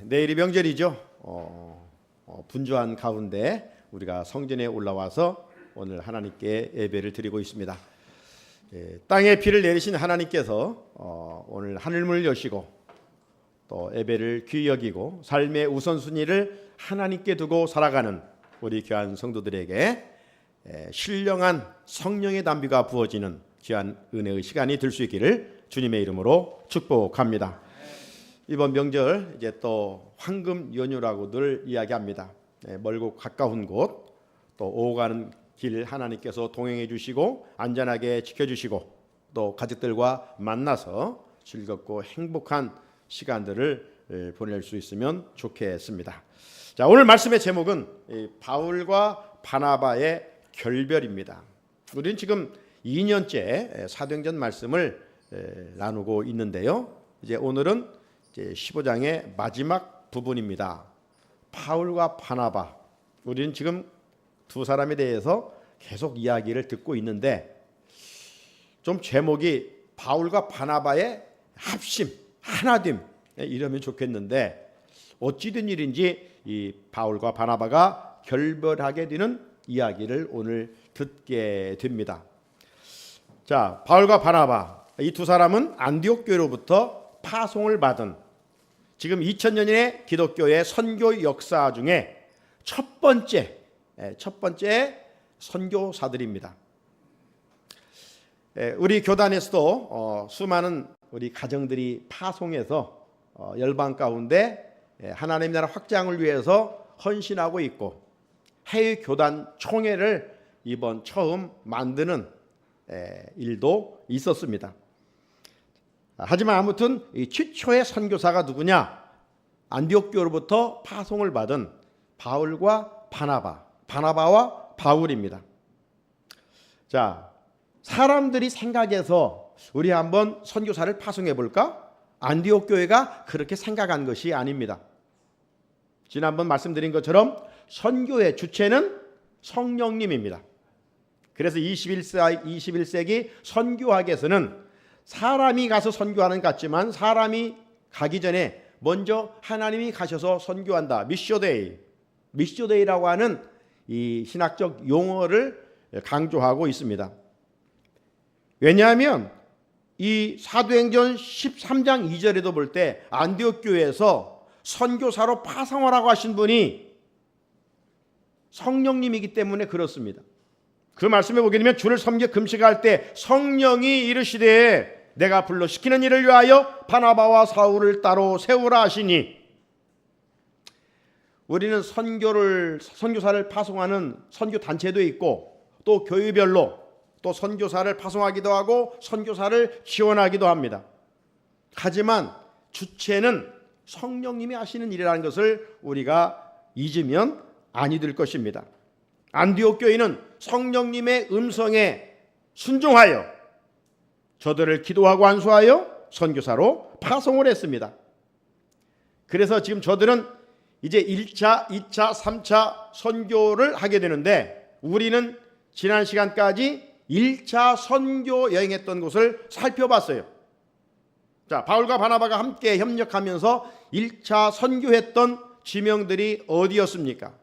내일이 명절이죠. 분주한 가운데 우리가 성전에 올라와서 오늘 하나님께 예배를 드리고 있습니다. 땅에 비를 내리신 하나님께서 오늘 하늘문을 여시고 또 예배를 귀히 여기고 삶의 우선순위를 하나님께 두고 살아가는 우리 귀한 성도들에게 신령한 성령의 담비가 부어지는 귀한 은혜의 시간이 될 수 있기를 주님의 이름으로 축복합니다. 이번 명절 이제 또 황금 연휴라고들 이야기합니다. 멀고 가까운 곳 또 오고 가는 길 하나님께서 동행해 주시고 안전하게 지켜주시고 또 가족들과 만나서 즐겁고 행복한 시간들을 보낼 수 있으면 좋겠습니다. 자, 오늘 말씀의 제목은 바울과 바나바의 결별입니다. 우리는 지금 2년째 사도행전 말씀을 나누고 있는데요. 이제 오늘은 15장의 마지막 부분입니다. 바울과 바나바. 우리는 지금 두 사람에 대해서 계속 이야기를 듣고 있는데 좀 제목이 바울과 바나바의 합심, 하나됨 이러면 좋겠는데 어찌된 일인지 이 바울과 바나바가 결별하게 되는 이야기를 오늘 듣게 됩니다. 자, 바울과 바나바 이 두 사람은 안디옥 교회로부터 파송을 받은 지금 2000년의 기독교의 선교 역사 중에 첫 번째 선교사들입니다. 우리 교단에서도 수많은 우리 가정들이 파송해서 열방 가운데 하나님 나라 확장을 위해서 헌신하고 있고 해외 교단 총회를 이번 처음 만드는 일도 있었습니다. 하지만 아무튼 이 최초의 선교사가 누구냐? 안디옥 교로부터 파송을 받은 바울과 바나바와 바울입니다. 자, 사람들이 생각해서 우리 한번 선교사를 파송해 볼까? 안디옥 교회가 그렇게 생각한 것이 아닙니다. 지난번 말씀드린 것처럼 선교의 주체는 성령님입니다. 그래서 21세기 선교학에서는 사람이 가서 선교하는 것 같지만 사람이 가기 전에 먼저 하나님이 가셔서 선교한다. 미쇼데이라고 하는 이 신학적 용어를 강조하고 있습니다. 왜냐하면 이 사도행전 13장 2절에도 볼 때 안디옥 교회에서 선교사로 파송하라고 하신 분이 성령님이기 때문에 그렇습니다. 그 말씀에 보게 되면 주를 섬겨 금식할 때 성령이 이르시되 내가 불러 시키는 일을 위하여 바나바와 사울을 따로 세우라 하시니 우리는 선교사를 파송하는 선교 단체도 있고 또 교회별로 또 선교사를 파송하기도 하고 선교사를 지원하기도 합니다. 하지만 주체는 성령님이 하시는 일이라는 것을 우리가 잊으면 아니 될 것입니다. 안디옥 교회는 성령님의 음성에 순종하여 저들을 기도하고 안수하여 선교사로 파송을 했습니다. 그래서 지금 저들은 이제 1차, 2차, 3차 선교를 하게 되는데 우리는 지난 시간까지 1차 선교 여행했던 곳을 살펴봤어요. 자, 바울과 바나바가 함께 협력하면서 1차 선교했던 지명들이 어디였습니까?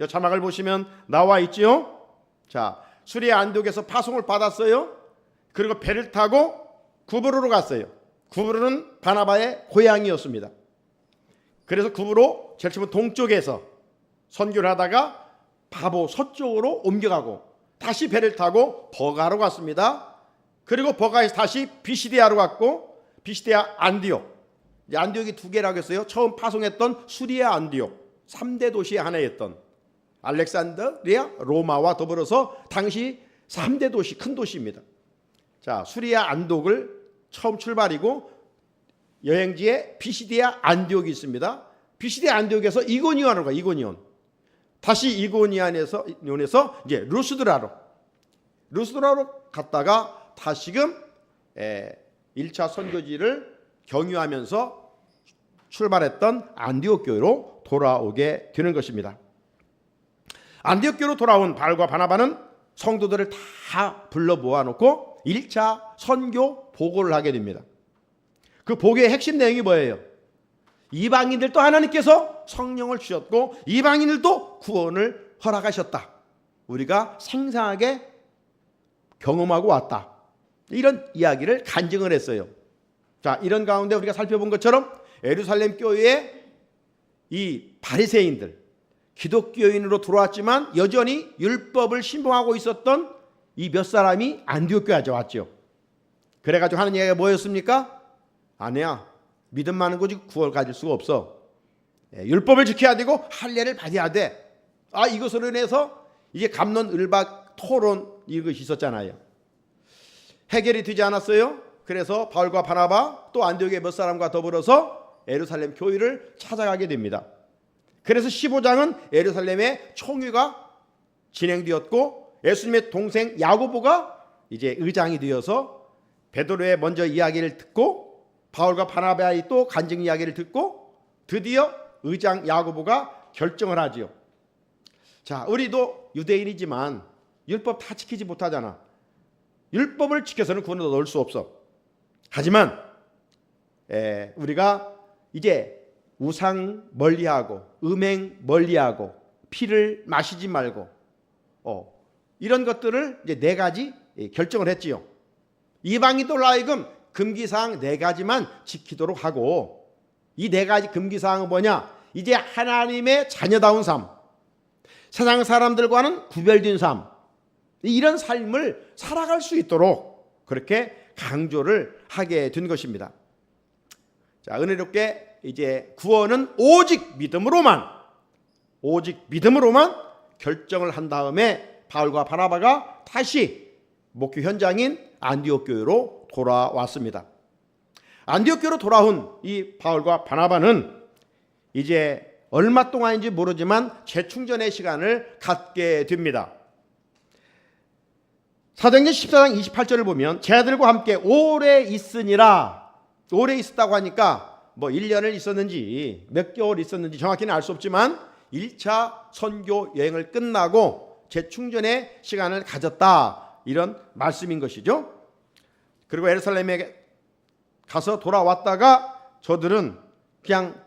이 자막을 보시면 나와 있지요. 자, 수리아 안디옥에서 파송을 받았어요. 그리고 배를 타고 구브로로 갔어요. 구브로는 바나바의 고향이었습니다. 그래서 구브로 제일 처음 동쪽에서 선교를 하다가 바보 서쪽으로 옮겨가고 다시 배를 타고 버가로 갔습니다. 그리고 버가에서 다시 비시디아로 갔고 비시디아 안디옥. 안디옥이 두 개라고 했어요. 처음 파송했던 수리아 안디옥 3대 도시의 하나였던 알렉산드리아, 로마와 더불어서 당시 3대 도시, 큰 도시입니다. 자, 수리아 안독을 처음 출발이고 여행지에 비시디아 안디옥이 있습니다. 비시디아 안디옥에서 이고니온으로 가. 이고니온. 다시 이고니온에서 이제 루스드라로 갔다가 다시금 1차 선교지를 경유하면서 출발했던 안디옥 교회로 돌아오게 되는 것입니다. 안디옥 교회로 돌아온 바울과 바나바는 성도들을 다 불러 모아놓고 1차 선교 보고를 하게 됩니다. 그 보고의 핵심 내용이 뭐예요? 이방인들도 하나님께서 성령을 주셨고 이방인들도 구원을 허락하셨다. 우리가 생생하게 경험하고 왔다. 이런 이야기를 간증을 했어요. 자, 이런 가운데 우리가 살펴본 것처럼 예루살렘 교회의 이 바리새인들, 기독교인으로 들어왔지만 여전히 율법을 신봉하고 있었던 이 몇 사람이 안디옥 교회에 왔죠. 그래가지고 하는 얘기가 뭐였습니까? 아니야, 믿음 많은 거지 구원을 가질 수가 없어. 율법을 지켜야 되고 할례를 받아야 돼. 이것으로 인해서 이제 갑론을박 토론 이것이 있었잖아요. 해결이 되지 않았어요. 그래서 바울과 바나바 또 안디옥의 몇 사람과 더불어서 예루살렘 교회를 찾아가게 됩니다. 그래서 15장은 예루살렘의 총회가 진행되었고 예수님의 동생 야고보가 이제 의장이 되어서 베드로의 먼저 이야기를 듣고 바울과 바나바의 또 간증 이야기를 듣고 드디어 의장 야고보가 결정을 하지요. 자, 우리도 유대인이지만 율법 다 지키지 못하잖아. 율법을 지켜서는 구원을 얻을 수 없어. 하지만 우리가 이제 우상 멀리하고 음행 멀리하고 피를 마시지 말고 이런 것들을 이제 4가지 결정을 했지요. 이방인들로 하여금 금기사항 4가지만 지키도록 하고 이 4가지 금기사항은 뭐냐? 이제 하나님의 자녀다운 삶, 세상 사람들과는 구별된 삶, 이런 삶을 살아갈 수 있도록 그렇게 강조를 하게 된 것입니다. 자, 은혜롭게 이제 구원은 오직 믿음으로만 결정을 한 다음에 바울과 바나바가 다시 목회 현장인 안디옥 교회로 돌아왔습니다. 안디옥 교회로 돌아온 이 바울과 바나바는 이제 얼마 동안인지 모르지만 재충전의 시간을 갖게 됩니다. 사도행전 14장 28절을 보면 제자들과 함께 오래 있으니라. 오래 있었다고 하니까 뭐 1년을 있었는지 몇 개월 있었는지 정확히는 알 수 없지만 1차 선교 여행을 끝나고 재충전의 시간을 가졌다, 이런 말씀인 것이죠. 그리고 예루살렘에 가서 돌아왔다가 저들은 그냥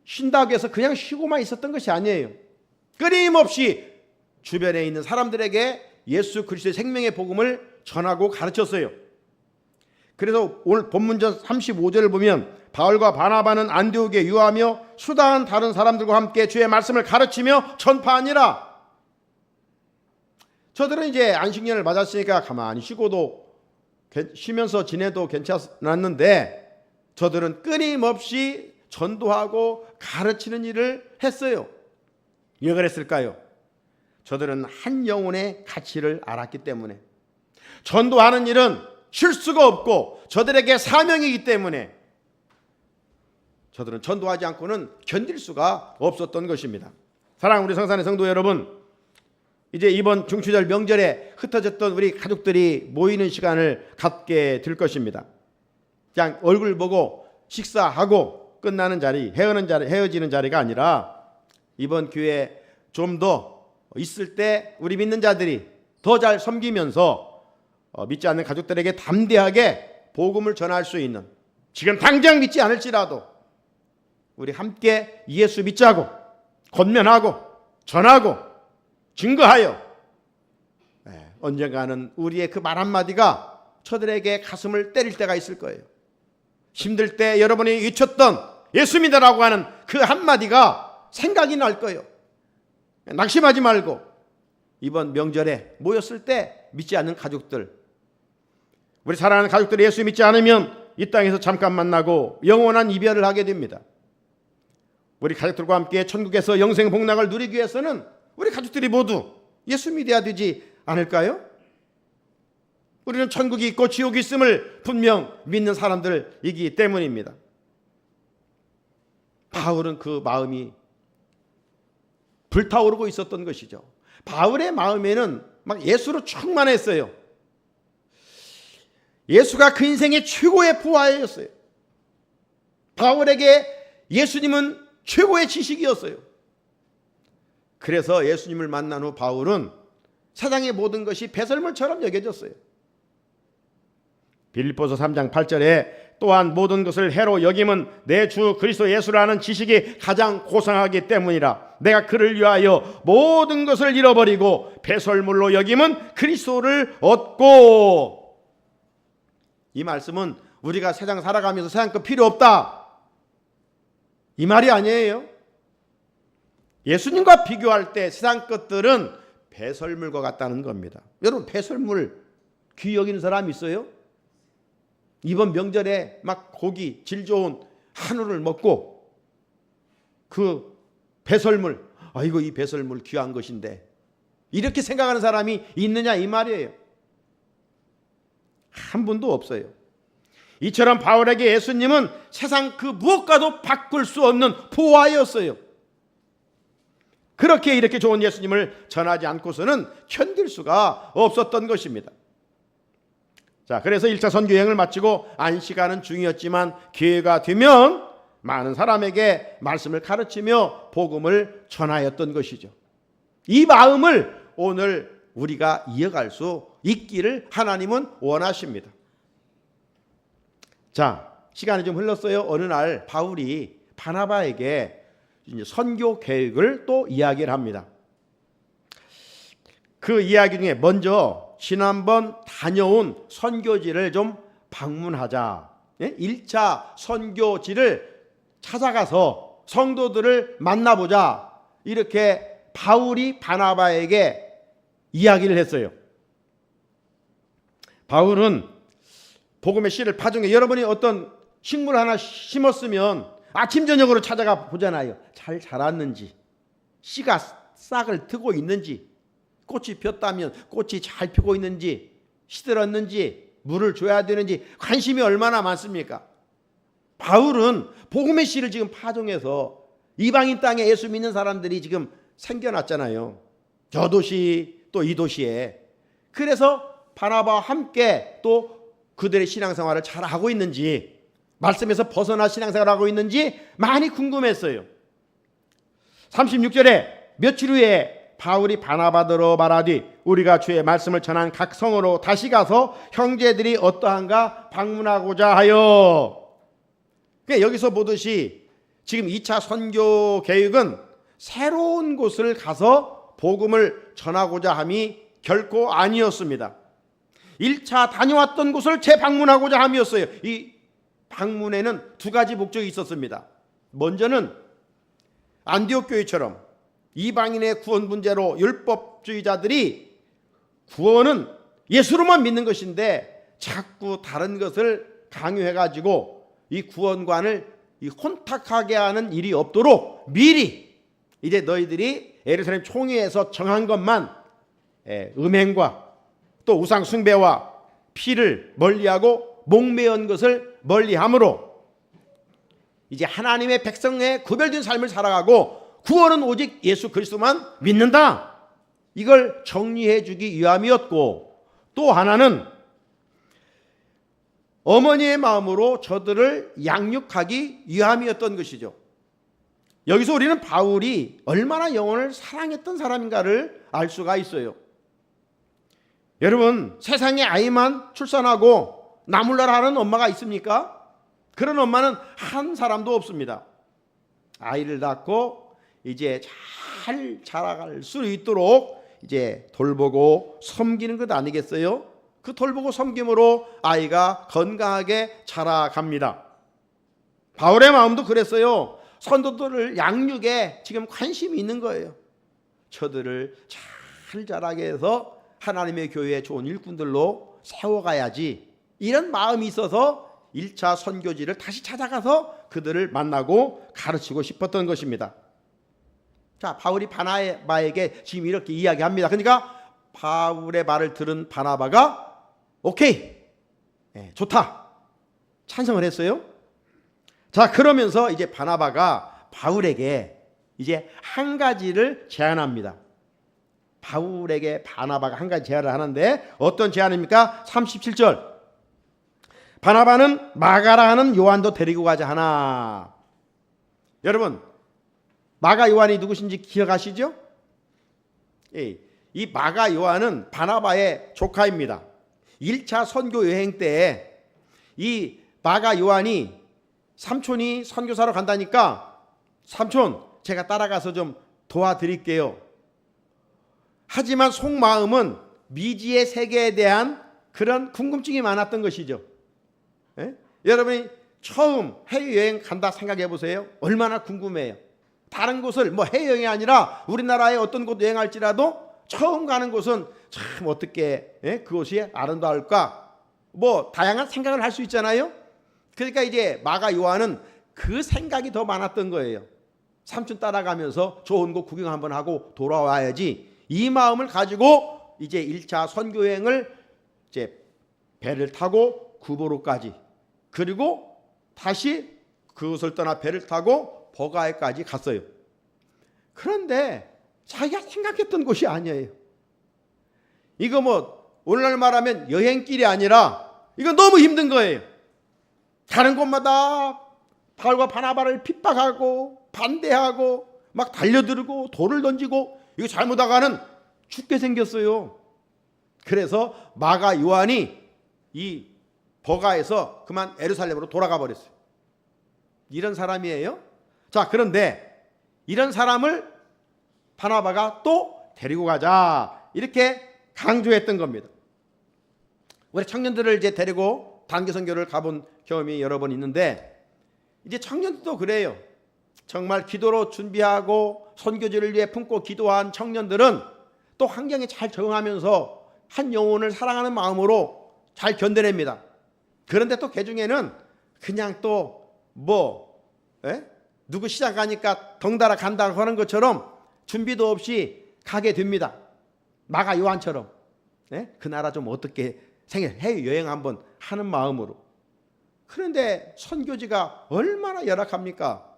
쉰다고 해서 그냥 쉬고만 있었던 것이 아니에요. 끊임없이 주변에 있는 사람들에게 예수 그리스도의 생명의 복음을 전하고 가르쳤어요. 그래서 오늘 본문전 35절을 보면 바울과 바나바는 안디옥에 유하며 수다한 다른 사람들과 함께 주의 말씀을 가르치며 전파하니라. 저들은 이제 안식년을 맞았으니까 가만히 쉬면서 지내도 괜찮았는데 저들은 끊임없이 전도하고 가르치는 일을 했어요. 왜 그랬을까요? 저들은 한 영혼의 가치를 알았기 때문에. 전도하는 일은 쉴 수가 없고 저들에게 사명이기 때문에 저들은 전도하지 않고는 견딜 수가 없었던 것입니다. 사랑하는 우리 성산의 성도 여러분, 이제 이번 중추절 명절에 흩어졌던 우리 가족들이 모이는 시간을 갖게 될 것입니다. 그냥 얼굴 보고 식사하고 끝나는 자리, 헤어지는 자리가 아니라 이번 기회에 좀 더 있을 때 우리 믿는 자들이 더 잘 섬기면서 믿지 않는 가족들에게 담대하게 복음을 전할 수 있는, 지금 당장 믿지 않을지라도 우리 함께 예수 믿자고 권면하고 전하고 증거하여 언젠가는 우리의 그 말 한마디가 저들에게 가슴을 때릴 때가 있을 거예요. 힘들 때 여러분이 외쳤던 예수 믿으라고 하는 그 한마디가 생각이 날 거예요. 낙심하지 말고 이번 명절에 모였을 때 믿지 않는 가족들, 우리 사랑하는 가족들이 예수 믿지 않으면 이 땅에서 잠깐 만나고 영원한 이별을 하게 됩니다. 우리 가족들과 함께 천국에서 영생 복락을 누리기 위해서는 우리 가족들이 모두 예수 믿어야 되지 않을까요? 우리는 천국이 있고 지옥이 있음을 분명 믿는 사람들이기 때문입니다. 바울은 그 마음이 불타오르고 있었던 것이죠. 바울의 마음에는 막 예수로 충만했어요. 예수가 그 인생의 최고의 부하였어요. 바울에게 예수님은 최고의 지식이었어요. 그래서 예수님을 만난 후 바울은 세상의 모든 것이 배설물처럼 여겨졌어요. 빌립보서 3장 8절에 또한 모든 것을 해로 여김은 내 주 그리스도 예수라는 지식이 가장 고상하기 때문이라. 내가 그를 위하여 모든 것을 잃어버리고 배설물로 여김은 그리스도를 얻고. 이 말씀은 우리가 세상 살아가면서 세상 것 필요 없다, 이 말이 아니에요. 예수님과 비교할 때 세상 것들은 배설물과 같다는 겁니다. 여러분, 배설물 귀히 여기는 사람 있어요? 이번 명절에 막 고기 질 좋은 한우를 먹고 그 배설물, 아이고 이 배설물 귀한 것인데, 이렇게 생각하는 사람이 있느냐 이 말이에요. 한 분도 없어요. 이처럼 바울에게 예수님은 세상 그 무엇과도 바꿀 수 없는 보화였어요. 그렇게 이렇게 좋은 예수님을 전하지 않고서는 견딜 수가 없었던 것입니다. 자, 그래서 1차 선교 여행을 마치고 안식하는 중이었지만 기회가 되면 많은 사람에게 말씀을 가르치며 복음을 전하였던 것이죠. 이 마음을 오늘 우리가 이어갈 수 있기를 하나님은 원하십니다. 자, 시간이 좀 흘렀어요. 어느 날 바울이 바나바에게 이제 선교 계획을 또 이야기를 합니다. 그 이야기 중에 먼저 지난번 다녀온 선교지를 좀 방문하자. 1차 선교지를 찾아가서 성도들을 만나보자. 이렇게 바울이 바나바에게 이야기를 했어요. 바울은 복음의 씨를 파종해, 여러분이 어떤 식물 하나 심었으면 아침 저녁으로 찾아가 보잖아요. 잘 자랐는지, 씨가 싹을 트고 있는지, 꽃이 폈다면 꽃이 잘 피고 있는지, 시들었는지, 물을 줘야 되는지 관심이 얼마나 많습니까? 바울은 복음의 씨를 지금 파종해서 이방인 땅에 예수 믿는 사람들이 지금 생겨났잖아요. 저 도시 또 이 도시에. 그래서 바나바와 함께 또 그들의 신앙생활을 잘 하고 있는지, 말씀에서 벗어나 신앙생활을 하고 있는지 많이 궁금했어요. 36절에 며칠 후에 바울이 바나바더러 말하되 우리가 주의 말씀을 전한 각 성으로 다시 가서 형제들이 어떠한가 방문하고자 하여. 그러니까 여기서 보듯이 지금 2차 선교 계획은 새로운 곳을 가서 복음을 전하고자 함이 결코 아니었습니다. 1차 다녀왔던 곳을 재방문하고자 함이었어요. 이 방문에는 두 가지 목적이 있었습니다. 먼저는 안디옥 교회처럼 이방인의 구원 문제로 율법주의자들이 구원은 예수로만 믿는 것인데 자꾸 다른 것을 강요해가지고 이 구원관을 혼탁하게 하는 일이 없도록 미리 이제 너희들이 예루살렘 총회에서 정한 것만, 음행과 또 우상 숭배와 피를 멀리하고 목매은 것을 멀리함으로 이제 하나님의 백성의 구별된 삶을 살아가고 구원은 오직 예수 그리스도만 믿는다, 이걸 정리해 주기 위함이었고, 또 하나는 어머니의 마음으로 저들을 양육하기 위함이었던 것이죠. 여기서 우리는 바울이 얼마나 영혼을 사랑했던 사람인가를 알 수가 있어요. 여러분, 세상에 아이만 출산하고 나몰라라 하는 엄마가 있습니까? 그런 엄마는 한 사람도 없습니다. 아이를 낳고 이제 잘 자라갈 수 있도록 이제 돌보고 섬기는 것 아니겠어요? 그 돌보고 섬김으로 아이가 건강하게 자라갑니다. 바울의 마음도 그랬어요. 선도들을 양육에 지금 관심이 있는 거예요. 저들을 잘 자라게 해서 하나님의 교회의 좋은 일꾼들로 세워가야지, 이런 마음이 있어서 1차 선교지를 다시 찾아가서 그들을 만나고 가르치고 싶었던 것입니다. 자, 바울이 바나바에게 지금 이렇게 이야기합니다. 그러니까 바울의 말을 들은 바나바가 오케이, 좋다, 찬성을 했어요. 자, 그러면서 이제 바나바가 바울에게 이제 한 가지를 제안합니다. 바울에게 바나바가 한 가지 제안을 하는데 어떤 제안입니까? 37절. 바나바는 마가라 하는 요한도 데리고 가자 하나. 여러분, 마가 요한이 누구신지 기억하시죠? 이 마가 요한은 바나바의 조카입니다. 1차 선교 여행 때 이 마가 요한이 삼촌이 선교사로 간다니까 삼촌 제가 따라가서 좀 도와드릴게요. 하지만 속마음은 미지의 세계에 대한 그런 궁금증이 많았던 것이죠. 예? 여러분이 처음 해외여행 간다 생각해 보세요. 얼마나 궁금해요. 다른 곳을 뭐 해외여행이 아니라 우리나라의 어떤 곳 여행할지라도 처음 가는 곳은 참 어떻게 그곳이 아름다울까 뭐 다양한 생각을 할 수 있잖아요. 그러니까 이제 마가 요한은 그 생각이 더 많았던 거예요. 삼촌 따라가면서 좋은 곳 구경 한번 하고 돌아와야지. 이 마음을 가지고 이제 1차 선교여행을 이제 배를 타고 구보로까지 그리고 다시 그곳을 떠나 배를 타고 버가에까지 갔어요. 그런데 자기가 생각했던 곳이 아니에요. 이거 뭐 오늘날 말하면 여행길이 아니라 이거 너무 힘든 거예요. 가는 곳마다 바울과 바나바를 핍박하고 반대하고 막 달려들고 돌을 던지고 이거 잘못하가는 죽게 생겼어요. 그래서 마가 요한이 이 버가에서 그만 예루살렘으로 돌아가 버렸어요. 이런 사람이에요. 자, 그런데 이런 사람을 바나바가 또 데리고 가자 이렇게 강조했던 겁니다. 우리 청년들을 이제 데리고 단기 선교를 가본 경험이 여러 번 있는데 이제 청년들도 그래요. 정말 기도로 준비하고 선교지를 위해 품고 기도한 청년들은 또 환경에 잘 적응하면서 한 영혼을 사랑하는 마음으로 잘 견뎌냅니다. 그런데 또 그 중에는 그냥 또 누구 시장 가니까 덩달아 간다고 하는 것처럼 준비도 없이 가게 됩니다. 마가 요한처럼 그 나라 좀 어떻게 해외여행 한번 하는 마음으로. 그런데 선교지가 얼마나 열악합니까?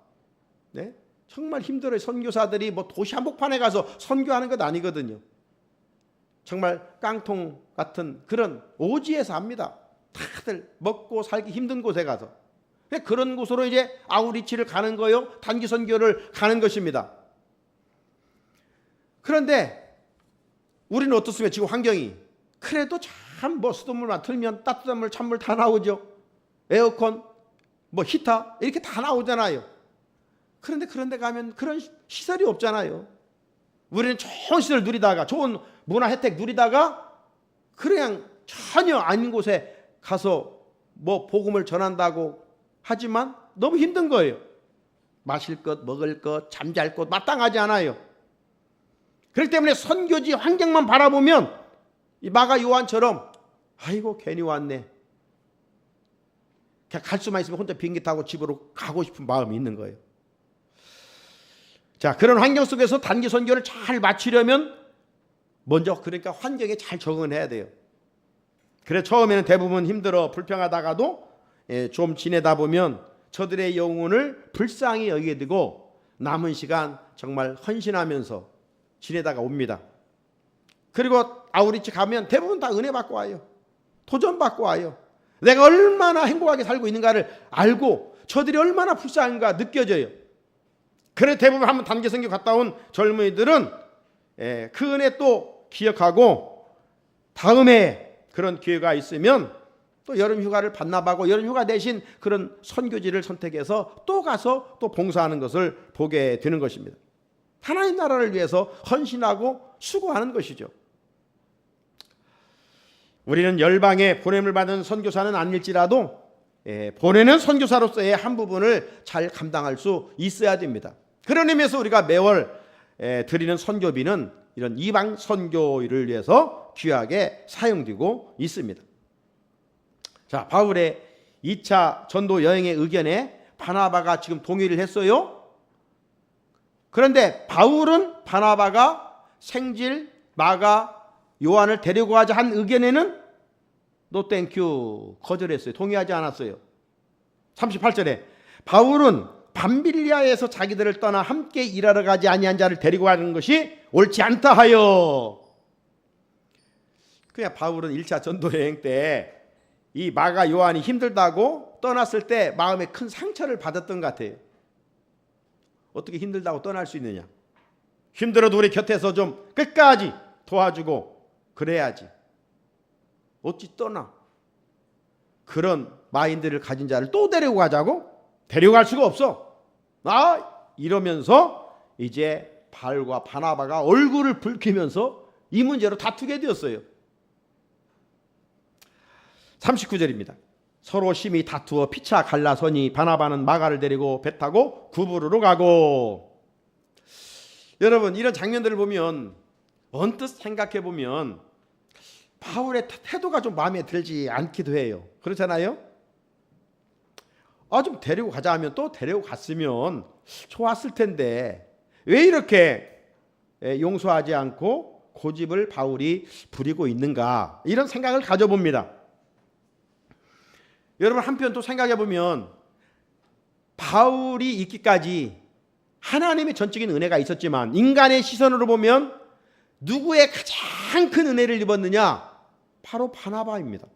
정말 힘들어요. 선교사들이 뭐 도시 한복판에 가서 선교하는 것 아니거든요. 정말 깡통 같은 그런 오지에서 합니다. 다들 먹고 살기 힘든 곳에 가서. 그런 곳으로 이제 아우리치를 가는 거요. 단기 선교를 가는 것입니다. 그런데 우리는 어떻습니까? 지금 환경이. 그래도 참 수돗물만 틀면 따뜻한 물, 찬물 다 나오죠. 에어컨, 히터 이렇게 다 나오잖아요. 그런데 그런 데 가면 그런 시설이 없잖아요. 우리는 좋은 시설 누리다가 좋은 문화 혜택 누리다가 그냥 전혀 아닌 곳에 가서 복음을 전한다고 하지만 너무 힘든 거예요. 마실 것, 먹을 것, 잠잘 것 마땅하지 않아요. 그렇기 때문에 선교지 환경만 바라보면 이 마가 요한처럼 아이고 괜히 왔네. 그냥 갈 수만 있으면 혼자 비행기 타고 집으로 가고 싶은 마음이 있는 거예요. 자, 그런 환경 속에서 단기 선교를 잘 마치려면 먼저 그러니까 환경에 잘 적응을 해야 돼요. 그래 처음에는 대부분 힘들어 불평하다가도 좀 지내다 보면 저들의 영혼을 불쌍히 여기게 되고 남은 시간 정말 헌신하면서 지내다가 옵니다. 그리고 아우리치 가면 대부분 다 은혜 받고 와요. 도전 받고 와요. 내가 얼마나 행복하게 살고 있는가를 알고 저들이 얼마나 불쌍한가 느껴져요. 그래 대부분 한번 단기 선교 갔다 온 젊은이들은 그 은혜 또 기억하고 다음에 그런 기회가 있으면 또 여름 휴가를 반납하고 여름 휴가 대신 그런 선교지를 선택해서 또 가서 또 봉사하는 것을 보게 되는 것입니다. 하나님 나라를 위해서 헌신하고 수고하는 것이죠. 우리는 열방에 보냄을 받은 선교사는 아닐지라도 보내는 선교사로서의 한 부분을 잘 감당할 수 있어야 됩니다. 그런 의미에서 우리가 매월 드리는 선교비는 이런 이방 선교를 위해서 귀하게 사용되고 있습니다. 자, 바울의 2차 전도 여행의 의견에 바나바가 지금 동의를 했어요. 그런데 바울은 바나바가 생질, 마가, 요한을 데리고 가자 한 의견에는 노 땡큐 거절했어요. 동의하지 않았어요. 38절에 바울은 밤빌리아에서 자기들을 떠나 함께 일하러 가지 아니한 자를 데리고 가는 것이 옳지 않다 하여. 그냥 바울은 1차 전도 여행 때 이 마가 요한이 힘들다고 떠났을 때 마음에 큰 상처를 받았던 것 같아요. 어떻게 힘들다고 떠날 수 있느냐. 힘들어도 우리 곁에서 좀 끝까지 도와주고 그래야지. 어찌 떠나. 그런 마인드를 가진 자를 또 데리고 가자고? 데려갈 수가 없어. 이러면서 이제 바울과 바나바가 얼굴을 붉히면서 이 문제로 다투게 되었어요. 39절입니다. 서로 심히 다투어 피차 갈라서니 바나바는 마가를 데리고 배 타고 구부로로 가고. 여러분, 이런 장면들을 보면 언뜻 생각해 보면 바울의 태도가 좀 마음에 들지 않기도 해요. 그렇잖아요? 좀 데리고 가자 하면 또 데리고 갔으면 좋았을 텐데 왜 이렇게 용서하지 않고 고집을 바울이 부리고 있는가, 이런 생각을 가져봅니다. 여러분, 한편 또 생각해 보면 바울이 있기까지 하나님의 전적인 은혜가 있었지만 인간의 시선으로 보면 누구의 가장 큰 은혜를 입었느냐? 바로 바나바입니다.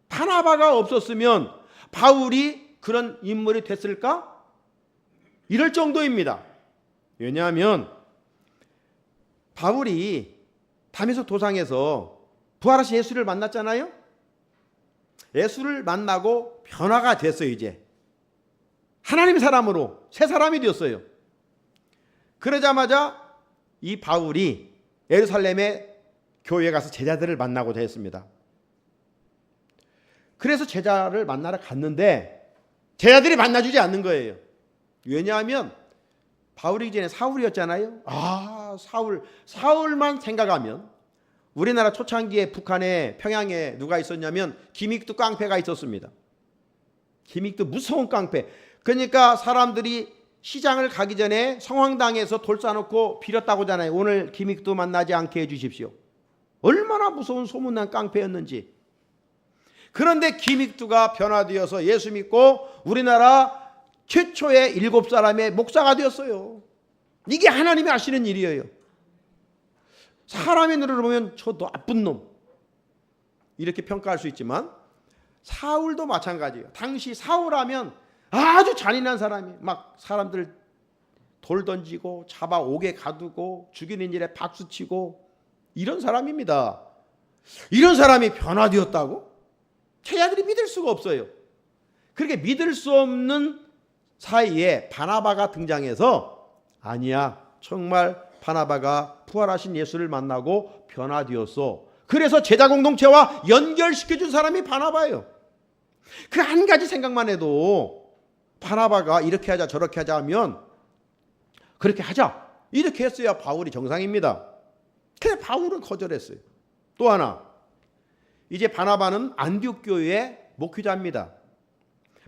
바나바가 없었으면 바울이 그런 인물이 됐을까? 이럴 정도입니다. 왜냐하면 바울이 다메섹 도상에서 부활하신 예수를 만났잖아요. 예수를 만나고 변화가 됐어요. 이제 하나님의 사람으로 새 사람이 되었어요. 그러자마자 이 바울이 예루살렘의 교회에 가서 제자들을 만나고 됐습니다. 그래서 제자를 만나러 갔는데 제자들이 만나주지 않는 거예요. 왜냐하면 바울이 전에 사울이었잖아요. 사울만 생각하면, 우리나라 초창기에 북한에 평양에 누가 있었냐면 김익두 깡패가 있었습니다. 김익두 무서운 깡패. 그러니까 사람들이 시장을 가기 전에 성황당에서 돌 쏴놓고 빌었다고 하잖아요. 오늘 김익두 만나지 않게 해주십시오. 얼마나 무서운 소문난 깡패였는지. 그런데 김익두가 변화되어서 예수 믿고 우리나라 최초의 7사람의 목사가 되었어요. 이게 하나님이 하시는 일이에요. 사람의 눈으로 보면 저 나쁜 놈 이렇게 평가할 수 있지만 사울도 마찬가지예요. 당시 사울하면 아주 잔인한 사람이, 막 사람들 돌 던지고 잡아 옥에 가두고 죽이는 일에 박수치고 이런 사람입니다. 이런 사람이 변화되었다고? 제자들이 믿을 수가 없어요. 그렇게 믿을 수 없는 사이에 바나바가 등장해서 아니야, 정말 바나바가 부활하신 예수를 만나고 변화되었어. 그래서 제자 공동체와 연결시켜준 사람이 바나바예요. 그 한 가지 생각만 해도 바나바가 이렇게 하자 저렇게 하자 하면 그렇게 하자 이렇게 했어야 바울이 정상입니다. 근데 바울은 거절했어요. 또 하나, 이제 바나바는 안디옥 교회의 목회자입니다.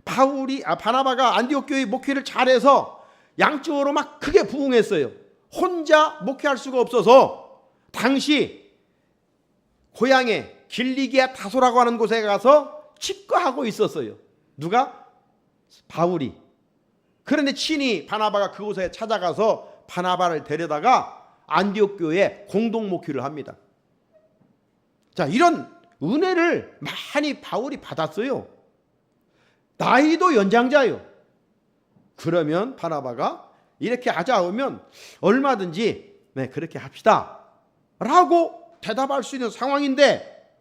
바나바가 안디옥 교회 목회를 잘해서 양쪽으로 막 크게 부흥했어요. 혼자 목회할 수가 없어서 당시 고향에 길리기아 다소라고 하는 곳에 가서 집거하고 있었어요. 누가? 바울이. 그런데 친히 바나바가 그곳에 찾아가서 바나바를 데려다가 안디옥 교회에 공동 목회를 합니다. 자, 이런 은혜를 많이 바울이 받았어요. 나이도 연장자예요. 그러면 바나바가 이렇게 하자면 얼마든지 그렇게 합시다 라고 대답할 수 있는 상황인데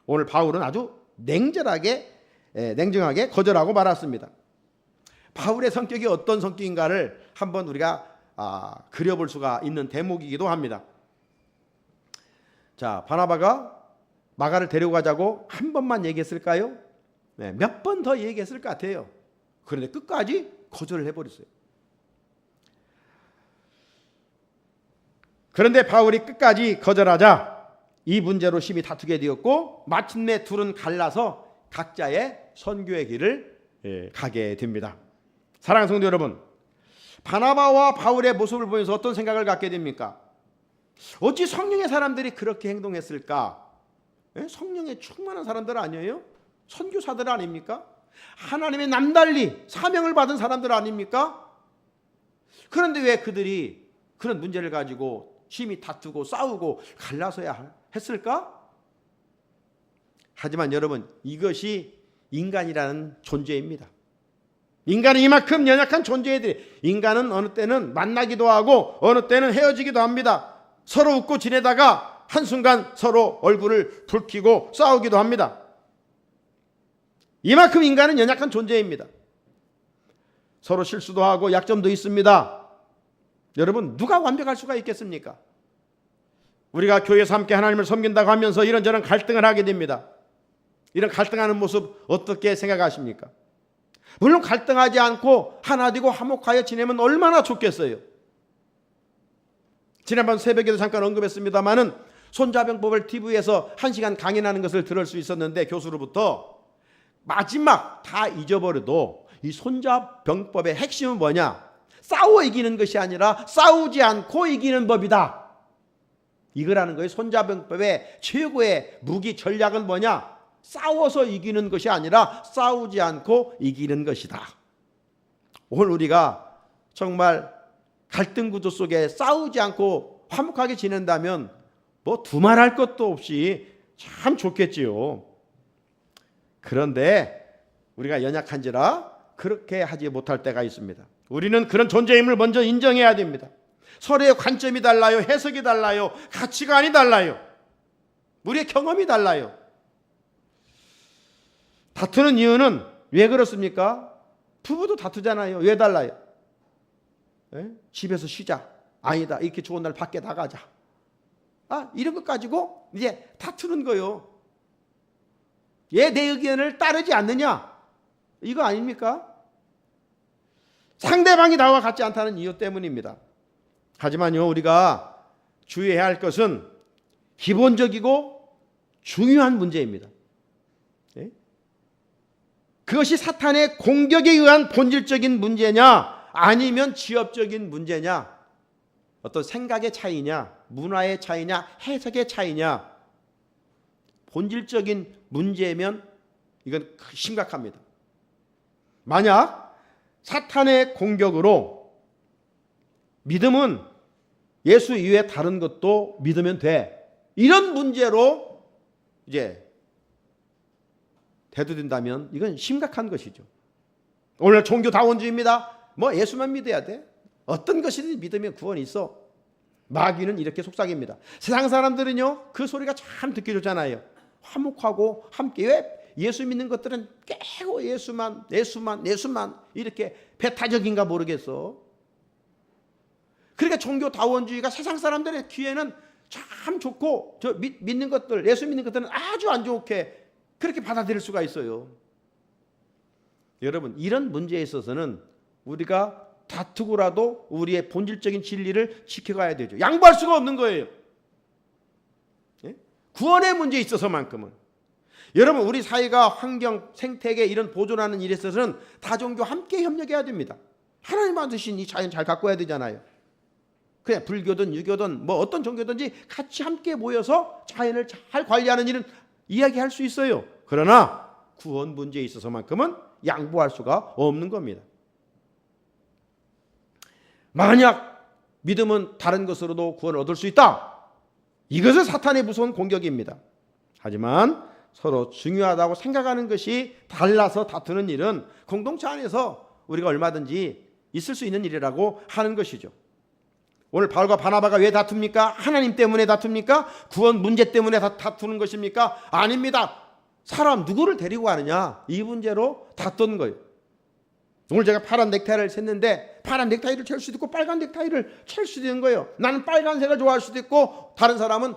오늘 바울은 아주 냉정하게 거절하고 말았습니다. 바울의 성격이 어떤 성격인가를 한번 우리가 그려볼 수가 있는 대목이기도 합니다. 자, 바나바가 마가를 데리고 가자고 한 번만 얘기했을까요? 몇 번 더 얘기했을 것 같아요. 그런데 끝까지 거절을 해버렸어요. 그런데 바울이 끝까지 거절하자 이 문제로 심히 다투게 되었고 마침내 둘은 갈라서 각자의 선교의 길을 가게 됩니다. 사랑하는 성도 여러분, 바나바와 바울의 모습을 보면서 어떤 생각을 갖게 됩니까? 어찌 성령의 사람들이 그렇게 행동했을까? 성령에 충만한 사람들 아니에요? 선교사들 아닙니까? 하나님의 남달리 사명을 받은 사람들 아닙니까? 그런데 왜 그들이 그런 문제를 가지고 심히 다투고 싸우고 갈라서야 했을까? 하지만 여러분, 이것이 인간이라는 존재입니다. 인간은 이만큼 연약한 존재들이, 인간은 어느 때는 만나기도 하고 어느 때는 헤어지기도 합니다. 서로 웃고 지내다가 한순간 서로 얼굴을 붉히고 싸우기도 합니다. 이만큼 인간은 연약한 존재입니다. 서로 실수도 하고 약점도 있습니다. 여러분, 누가 완벽할 수가 있겠습니까? 우리가 교회에서 함께 하나님을 섬긴다고 하면서 이런저런 갈등을 하게 됩니다. 이런 갈등하는 모습 어떻게 생각하십니까? 물론 갈등하지 않고 하나 되고 화목하여 지내면 얼마나 좋겠어요. 지난번 새벽에도 잠깐 언급했습니다마는 손자병법을 TV에서 1시간 강연하는 것을 들을 수 있었는데, 교수로부터 마지막 다 잊어버려도 이 손자병법의 핵심은 뭐냐? 싸워 이기는 것이 아니라 싸우지 않고 이기는 법이다. 이거라는 거예요. 손자병법의 최고의 무기 전략은 뭐냐? 싸워서 이기는 것이 아니라 싸우지 않고 이기는 것이다. 오늘 우리가 정말 갈등 구조 속에 싸우지 않고 화목하게 지낸다면 뭐 두말할 것도 없이 참 좋겠지요. 그런데 우리가 연약한지라 그렇게 하지 못할 때가 있습니다. 우리는 그런 존재임을 먼저 인정해야 됩니다. 서로의 관점이 달라요. 해석이 달라요. 가치관이 달라요. 우리의 경험이 달라요. 다투는 이유는 왜 그렇습니까? 부부도 다투잖아요. 왜 달라요? 집에서 쉬자. 아니다. 이렇게 좋은 날 밖에 나가자. 이런 것 가지고 이제 다투는 거요. 얘 내 의견을 따르지 않느냐? 이거 아닙니까? 상대방이 나와 같지 않다는 이유 때문입니다. 하지만요, 우리가 주의해야 할 것은 기본적이고 중요한 문제입니다. 그것이 사탄의 공격에 의한 본질적인 문제냐, 아니면 지엽적인 문제냐, 어떤 생각의 차이냐, 문화의 차이냐, 해석의 차이냐, 본질적인 문제면 이건 심각합니다. 만약 사탄의 공격으로 믿음은 예수 이외에 다른 것도 믿으면 돼, 이런 문제로 이제 대두된다면 이건 심각한 것이죠. 오늘 종교다원주의입니다. 뭐 예수만 믿어야 돼. 어떤 것이든 믿으면 구원이 있어. 마귀는 이렇게 속삭입니다. 세상 사람들은요, 그 소리가 참 듣기 좋잖아요. 화목하고 함께. 왜? 예수 믿는 것들은 깨고 예수만 이렇게 배타적인가 모르겠어. 그러니까 종교다원주의가 세상 사람들의 귀에는 참 좋고, 저 믿는 것들, 예수 믿는 것들은 아주 안 좋게 그렇게 받아들일 수가 있어요. 여러분, 이런 문제에 있어서는 우리가 다투고라도 우리의 본질적인 진리를 지켜가야 되죠. 양보할 수가 없는 거예요. 구원의 문제에 있어서만큼은. 여러분, 우리 사회가 환경, 생태계 이런 보존하는 일에 있어서는 다종교 함께 협력해야 됩니다. 하나님 만드신 이 자연 잘 가꿔야 되잖아요. 그냥 불교든 유교든 뭐 어떤 종교든지 같이 함께 모여서 자연을 잘 관리하는 일은 이야기할 수 있어요. 그러나 구원 문제에 있어서만큼은 양보할 수가 없는 겁니다. 만약 믿음은 다른 것으로도 구원을 얻을 수 있다, 이것은 사탄의 무서운 공격입니다. 하지만 서로 중요하다고 생각하는 것이 달라서 다투는 일은 공동체 안에서 우리가 얼마든지 있을 수 있는 일이라고 하는 것이죠. 오늘 바울과 바나바가 왜 다툽니까? 하나님 때문에 다툽니까? 구원 문제 때문에 다투는 것입니까? 아닙니다. 사람 누구를 데리고 가느냐, 이 문제로 다툰 거예요. 오늘 제가 파란 넥타이를 샜는데 파란 넥타이를 찰 수도 있고 빨간 넥타이를 찰 수도 있는 거예요. 나는 빨간색을 좋아할 수도 있고 다른 사람은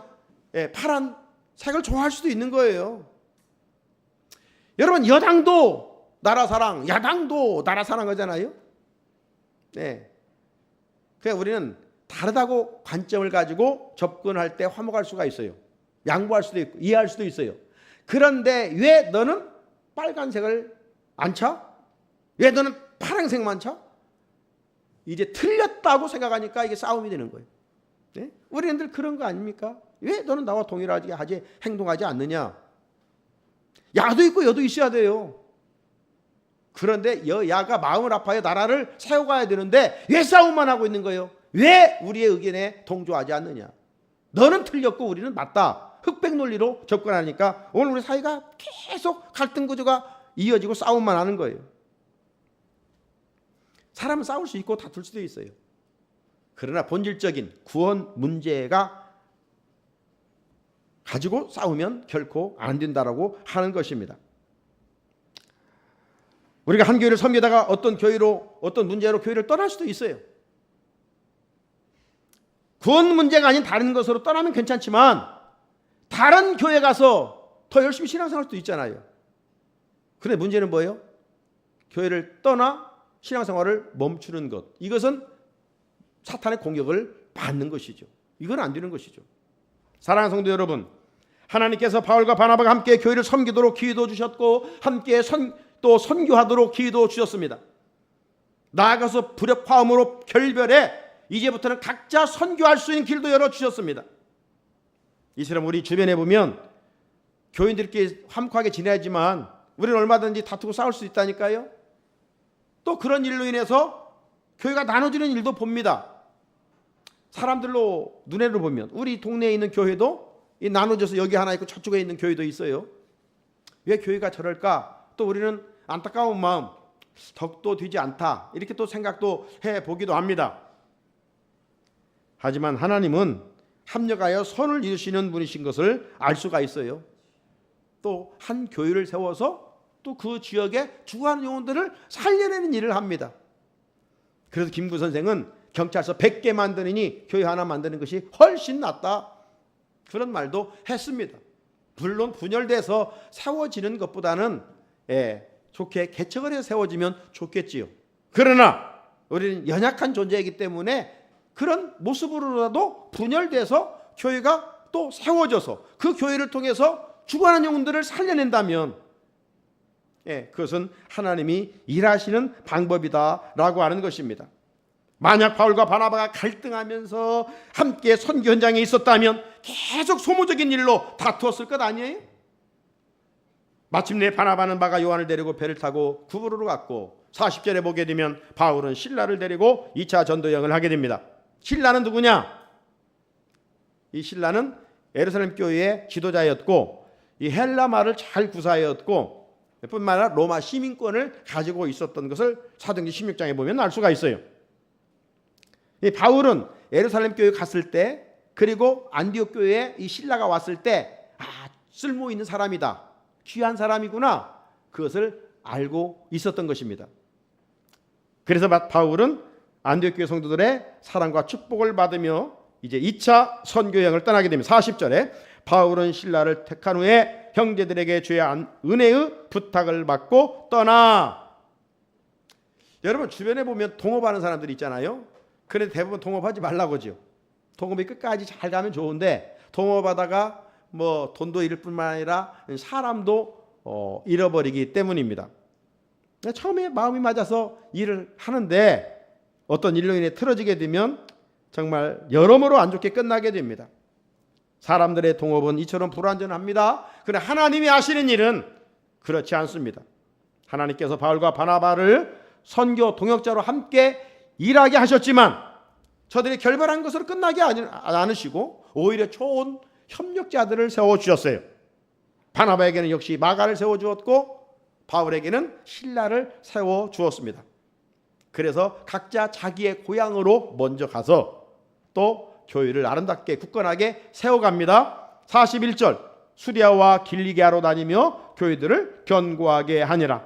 파란 색을 좋아할 수도 있는 거예요. 여러분, 여당도 나라 사랑, 야당도 나라 사랑 하잖아요. 네. 그러니까 우리는 다르다고 관점을 가지고 접근할 때 화목할 수가 있어요. 양보할 수도 있고 이해할 수도 있어요. 그런데 왜 너는 빨간색을 안 차? 왜 너는 파란색만 차? 이제 틀렸다고 생각하니까 이게 싸움이 되는 거예요. 네? 우리는 늘 그런 거 아닙니까? 왜 너는 나와 동일하게 행동하지 않느냐? 야도 있고 여도 있어야 돼요. 그런데 여야가 마음을 아파요. 나라를 세워가야 되는데 왜 싸움만 하고 있는 거예요? 왜 우리의 의견에 동조하지 않느냐? 너는 틀렸고 우리는 맞다. 흑백 논리로 접근하니까 오늘 우리 사회가 계속 갈등 구조가 이어지고 싸움만 하는 거예요. 사람은 싸울 수 있고 다툴 수도 있어요. 그러나 본질적인 구원 문제가 가지고 싸우면 결코 안 된다라고 하는 것입니다. 우리가 한 교회를 섬기다가 어떤 교회로, 어떤 문제로 교회를 떠날 수도 있어요. 구원 문제가 아닌 다른 것으로 떠나면 괜찮지만 다른 교회 가서 더 열심히 신앙생활 수도 있잖아요. 그런데 문제는 뭐예요? 교회를 떠나 신앙생활을 멈추는 것. 이것은 사탄의 공격을 받는 것이죠. 이건 안 되는 것이죠. 사랑하는 성도 여러분, 하나님께서 바울과 바나바가 함께 교회를 섬기도록 기회도 주셨고 함께 또 선교하도록 기회도 주셨습니다. 나아가서 불협화음으로 결별해 이제부터는 각자 선교할 수 있는 길도 열어주셨습니다. 이처럼 우리 주변에 보면 교인들끼리 화목하게 지내야지만 우리는 얼마든지 다투고 싸울 수 있다니까요. 또 그런 일로 인해서 교회가 나눠지는 일도 봅니다. 사람들로 눈으로 보면 우리 동네에 있는 교회도 나눠져서 여기 하나 있고 저쪽에 있는 교회도 있어요. 왜 교회가 저럴까? 또 우리는 안타까운 마음, 덕도 되지 않다 이렇게 또 생각도 해보기도 합니다. 하지만 하나님은 합력하여 선을 이루시는 분이신 것을 알 수가 있어요. 또 한 교회를 세워서 또 그 지역에 죽어가는 영혼들을 살려내는 일을 합니다. 그래서 김구 선생은 경찰서 100개 만드느니 교회 하나 만드는 것이 훨씬 낫다 그런 말도 했습니다. 물론 분열돼서 세워지는 것보다는 좋게 개척을 해서 세워지면 좋겠지요. 그러나 우리는 연약한 존재이기 때문에 그런 모습으로라도 분열돼서 교회가 또 세워져서 그 교회를 통해서 죽어가는 영혼들을 살려낸다면 그것은 하나님이 일하시는 방법이다라고 하는 것입니다. 만약 바울과 바나바가 갈등하면서 함께 선교 현장에 있었다면 계속 소모적인 일로 다투었을 것 아니에요? 마침내 바나바는 마가 요한을 데리고 배를 타고 구브로로 갔고 40절에 보게 되면 바울은 실라를 데리고 2차 전도 여행을 하게 됩니다. 실라는 누구냐? 이 실라는 예루살렘 교회의 지도자였고 이 헬라 말을 잘 구사하였고 뿐만 아니라 로마 시민권을 가지고 있었던 것을 사도행전 16장에 보면 알 수가 있어요. 이 바울은 예루살렘 교회 갔을 때 그리고 안디옥 교회에 이 실라가 왔을 때 쓸모 있는 사람이다. 귀한 사람이구나. 그것을 알고 있었던 것입니다. 그래서 바울은 안디옥 교회 성도들의 사랑과 축복을 받으며 이제 2차 선교 여행을 떠나게 됩니다. 40절에 바울은 신라를 택한 후에 형제들에게 주의 은혜의 부탁을 받고 떠나. 여러분 주변에 보면 동업하는 사람들이 있잖아요. 그런데 대부분 동업하지 말라고 하죠. 동업이 끝까지 잘 가면 좋은데 동업하다가 뭐 돈도 잃을 뿐만 아니라 사람도 잃어버리기 때문입니다. 처음에 마음이 맞아서 일을 하는데 어떤 일로 인해 틀어지게 되면 정말 여러모로 안 좋게 끝나게 됩니다. 사람들의 동업은 이처럼 불완전합니다. 그러나 하나님이 하시는 일은 그렇지 않습니다. 하나님께서 바울과 바나바를 선교 동역자로 함께 일하게 하셨지만 저들이 결별한 것으로 끝나게 않으시고 오히려 좋은 협력자들을 세워주셨어요. 바나바에게는 역시 마가를 세워주었고 바울에게는 실라를 세워주었습니다. 그래서 각자 자기의 고향으로 먼저 가서 또 교회를 아름답게 굳건하게 세워갑니다. 41절 수리아와 길리기아로 다니며 교회들을 견고하게 하니라.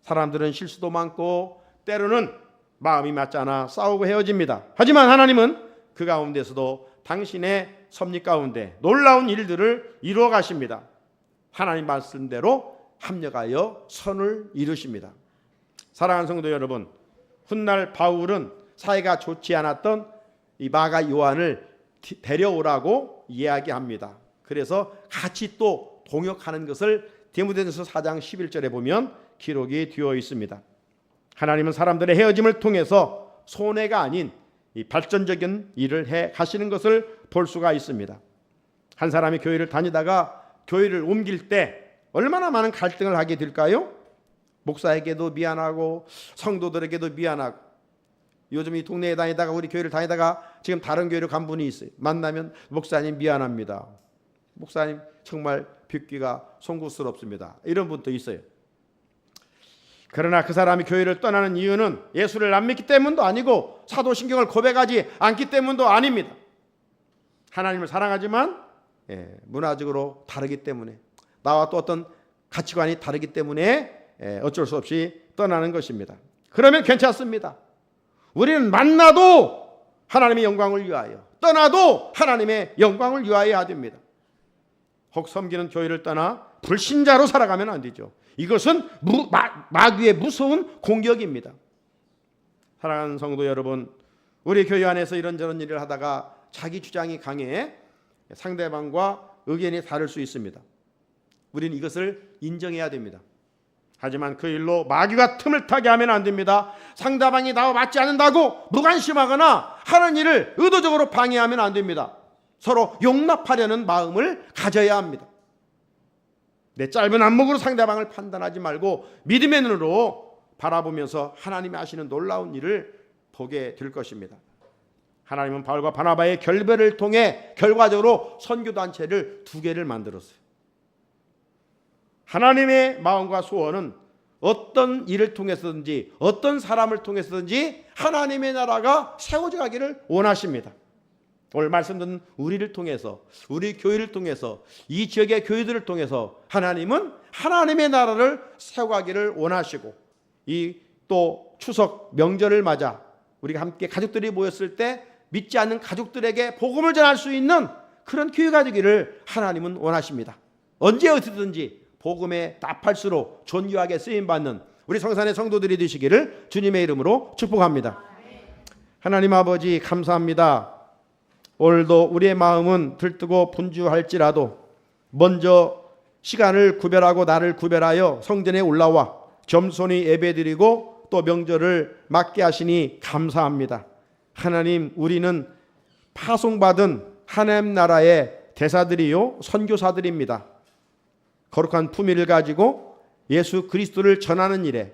사람들은 실수도 많고 때로는 마음이 맞지 않아 싸우고 헤어집니다. 하지만 하나님은 그 가운데서도 당신의 섭리 가운데 놀라운 일들을 이루어 가십니다. 하나님 말씀대로 합력하여 선을 이루십니다. 사랑하는 성도 여러분, 훗날 바울은 사이가 좋지 않았던 이 마가 요한을 데려오라고 이야기합니다. 그래서 같이 또 동역하는 것을 디모데전서 4장 11절에 보면 기록이 되어 있습니다. 하나님은 사람들의 헤어짐을 통해서 손해가 아닌 이 발전적인 일을 해 가시는 것을 볼 수가 있습니다. 한 사람이 교회를 다니다가 교회를 옮길 때 얼마나 많은 갈등을 하게 될까요? 목사에게도 미안하고 성도들에게도 미안하고 요즘 이 동네에 다니다가 우리 교회를 다니다가 지금 다른 교회로 간 분이 있어요. 만나면 목사님 미안합니다. 목사님 정말 뵙기가 송구스럽습니다. 이런 분도 있어요. 그러나 그 사람이 교회를 떠나는 이유는 예수를 안 믿기 때문도 아니고 사도신경을 고백하지 않기 때문도 아닙니다. 하나님을 사랑하지만 문화적으로 다르기 때문에 나와 또 어떤 가치관이 다르기 때문에 어쩔 수 없이 떠나는 것입니다. 그러면 괜찮습니다. 우리는 만나도 하나님의 영광을 위하여, 떠나도 하나님의 영광을 위하여야 됩니다. 혹 섬기는 교회를 떠나 불신자로 살아가면 안 되죠. 이것은 마귀의 무서운 공격입니다. 사랑하는 성도 여러분, 우리 교회 안에서 이런저런 일을 하다가 자기 주장이 강해 상대방과 의견이 다를 수 있습니다. 우리는 이것을 인정해야 됩니다. 하지만 그 일로 마귀가 틈을 타게 하면 안 됩니다. 상대방이 나와 맞지 않는다고 무관심하거나 하는 일을 의도적으로 방해하면 안 됩니다. 서로 용납하려는 마음을 가져야 합니다. 내 짧은 안목으로 상대방을 판단하지 말고 믿음의 눈으로 바라보면서 하나님이 하시는 놀라운 일을 보게 될 것입니다. 하나님은 바울과 바나바의 결별을 통해 결과적으로 선교단체를 2개를 만들었어요. 하나님의 마음과 소원은 어떤 일을 통해서든지 어떤 사람을 통해서든지 하나님의 나라가 세워져 가기를 원하십니다. 오늘 말씀 듣는 우리를 통해서, 우리 교회를 통해서, 이 지역의 교회들을 통해서 하나님은 하나님의 나라를 세워가기를 원하시고, 이 또 추석 명절을 맞아 우리가 함께 가족들이 모였을 때 믿지 않는 가족들에게 복음을 전할 수 있는 그런 교회가 되기를 하나님은 원하십니다. 언제 어디든지 복음의 나팔수로 존귀하게 쓰임받는 우리 성산의 성도들이 되시기를 주님의 이름으로 축복합니다. 하나님 아버지 감사합니다. 오늘도 우리의 마음은 들뜨고 분주할지라도 먼저 시간을 구별하고 나를 구별하여 성전에 올라와 겸손히 예배드리고 또 명절을 맞게 하시니 감사합니다. 하나님, 우리는 파송받은 하나님 나라의 대사들이요 선교사들입니다. 거룩한 품위를 가지고 예수 그리스도를 전하는 일에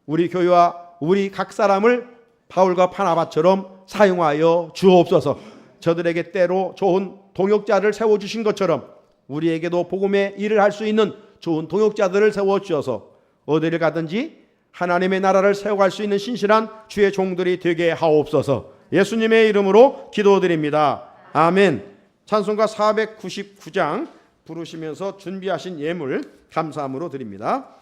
우리 교회와 우리 각 사람을 바울과 바나바처럼 사용하여 주옵소서. 저들에게 때로 좋은 동역자를 세워주신 것처럼 우리에게도 복음의 일을 할 수 있는 좋은 동역자들을 세워주셔서 어디를 가든지 하나님의 나라를 세워갈 수 있는 신실한 주의 종들이 되게 하옵소서. 예수님의 이름으로 기도드립니다. 아멘. 찬송가 499장 부르시면서 준비하신 예물 감사함으로 드립니다.